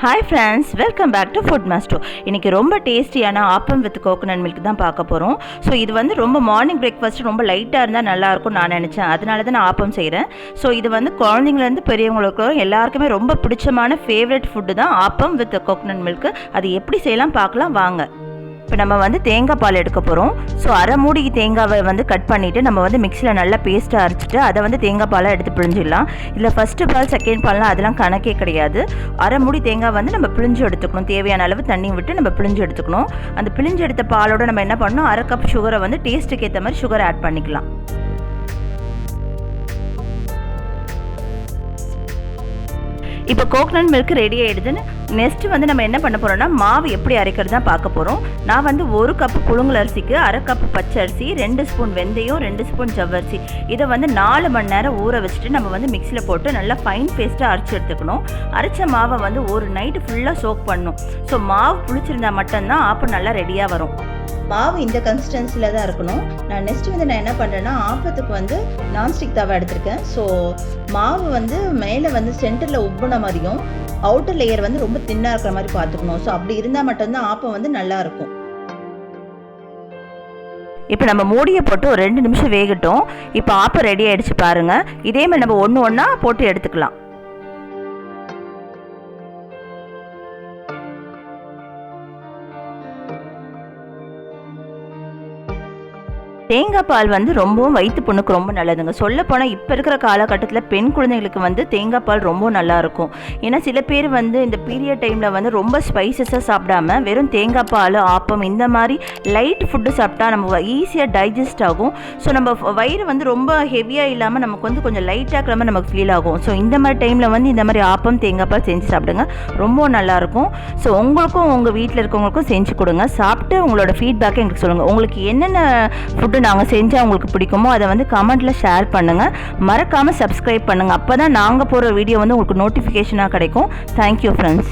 Hi friends, welcome back to Food Master. இன்னைக்கு ரொம்ப டேஸ்டியான ஆப்பம் வித் கோகனட் மில்க் தான் பார்க்க போறோம். ஸோ இது வந்து ரொம்ப மார்னிங் பிரேக்ஃபாஸ்ட் ரொம்ப லைட்டாக இருந்தால் நல்லா இருக்கும் நான் நினச்சேன். அதனால தான் நான் ஆப்பம் செய்கிறேன். ஸோ இது வந்து குழந்தைங்கலேருந்து பெரியவங்களுக்கு எல்லாருக்குமே ரொம்ப பிடிச்சமான ஃபேவரட் ஃபுட்டு தான் ஆப்பம் வித் கோகனட் மில்க். அது எப்படி செய்யலாம் பார்க்கலாம் வாங்க. இப்போ நம்ம வந்து தேங்காய் பால் எடுக்க போகிறோம். ஸோ அரை மூடி தேங்காவை வந்து கட் பண்ணிவிட்டு நம்ம வந்து மிக்சியில் நல்லா பேஸ்ட்டாக அரைச்சிட்டு அதை வந்து தேங்காய் பாலாக எடுத்து பிழிஞ்சிடலாம். இதில் ஃபஸ்ட்டு பால் செகண்ட் பால்லாம் அதெல்லாம் கணக்கே கிடையாது. அரை மூடி தேங்காய் வந்து நம்ம பிழிஞ்சு எடுத்துக்கணும். தேவையான அளவு தண்ணி விட்டு நம்ம பிழிஞ்சு எடுத்துக்கணும். அந்த பிழிஞ்சு எடுத்த பாலோட நம்ம என்ன பண்ணணும், அரை கப் சுகரை வந்து டேஸ்ட்டுக்கு ஏற்ற மாதிரி சுகரை ஆட் பண்ணிக்கலாம். இப்போ கோகனட் மில்க் ரெடி ஆகிடுதுன்னு நெக்ஸ்ட்டு வந்து நம்ம என்ன பண்ண போகிறோம்னா மாவு எப்படி அரைக்கிறது தான் பார்க்க போகிறோம். நான் வந்து 1 கப்பு புழுங்கல் அரிசிக்கு அரை கப்பு பச்சை அரிசி, 2 ஸ்பூன் வெந்தயம், 2 ஸ்பூன் ஜவ்வரிசி இதை வந்து 4 மணி நேரம் ஊற வச்சுட்டு நம்ம வந்து மிக்சியில் போட்டு நல்லா ஃபைன் பேஸ்ட்டாக அரைச்சி எடுத்துக்கணும். அரைச்ச மாவை வந்து ஒரு நைட்டு ஃபுல்லாக சோக் பண்ணணும். ஸோ மாவு புளிச்சிருந்தா மட்டும்தான் ஆப்பம் நல்லா ரெடியாக வரும். மாவு இந்த கன்சிஸ்டன்சியில் தான் இருக்கணும். நான் என்ன பண்ணுறேன்னா ஆப்பத்துக்கு வந்து நான்ஸ்டிக் தவா எடுத்திருக்கேன். ஸோ மாவு வந்து மேலே வந்து சென்டரில் உப்புன மாதிரியும் அவுட்டர் லேயர் வந்து ரொம்ப தின்னாக இருக்கிற மாதிரி பார்த்துக்கணும். ஸோ அப்படி இருந்தால் மட்டும்தான் ஆப்பம் வந்து நல்லா இருக்கும். இப்போ நம்ம மூடியை போட்டு ஒரு 2 நிமிஷம் வேகட்டும். இப்போ ஆப்பம் ரெடி ஆகிடுச்சு பாருங்கள். இதே மாதிரி நம்ம ஒன்று ஒன்றா போட்டு எடுத்துக்கலாம். தேங்காய் பால் வந்து ரொம்பவும் வயிற்று புண்ணுக்கு ரொம்ப நல்லதுங்க. சொல்லப்போனால் இப்போ இருக்கிற காலகட்டத்தில் பெண் குழந்தைங்களுக்கு வந்து தேங்காய் பால் ரொம்ப நல்லாயிருக்கும். ஏன்னா சில பேர் வந்து இந்த பீரியட் டைமில் வந்து ரொம்ப ஸ்பைசஸாக சாப்பிடாம வெறும் தேங்காய் பால், ஆப்பம் இந்த மாதிரி லைட் ஃபுட்டு சாப்பிட்டா நம்ம ஈஸியாக டைஜஸ்ட் ஆகும். ஸோ நம்ம வயிறு வந்து ரொம்ப ஹெவியாக இல்லாமல் நமக்கு வந்து கொஞ்சம் லைட்டாக இருக்கிற மாதிரி நமக்கு ஃபீல் ஆகும். ஸோ இந்த மாதிரி டைமில் வந்து இந்த மாதிரி ஆப்பம் தேங்காய் பால் செஞ்சு சாப்பிடுங்க, ரொம்ப நல்லாயிருக்கும். ஸோ உங்களுக்கும் உங்கள் வீட்டில் இருக்கவங்களுக்கும் செஞ்சு கொடுங்க. சாப்பிட்டு உங்களோட ஃபீட்பேக்கை எங்களுக்கு சொல்லுங்கள். உங்களுக்கு என்னென்ன ஃபுட்டு நாங்கள் செஞ்சால் உங்களுக்கு பிடிக்குமோ அதை வந்து கமெண்ட்டில் ஷேர் பண்ணுங்கள். மறக்காமல் சப்ஸ்கிரைப் பண்ணுங்கள். அப்போ தான் நாங்கள் போகிற வீடியோ வந்து உங்களுக்கு நோட்டிஃபிகேஷனாக கிடைக்கும். Thank you friends.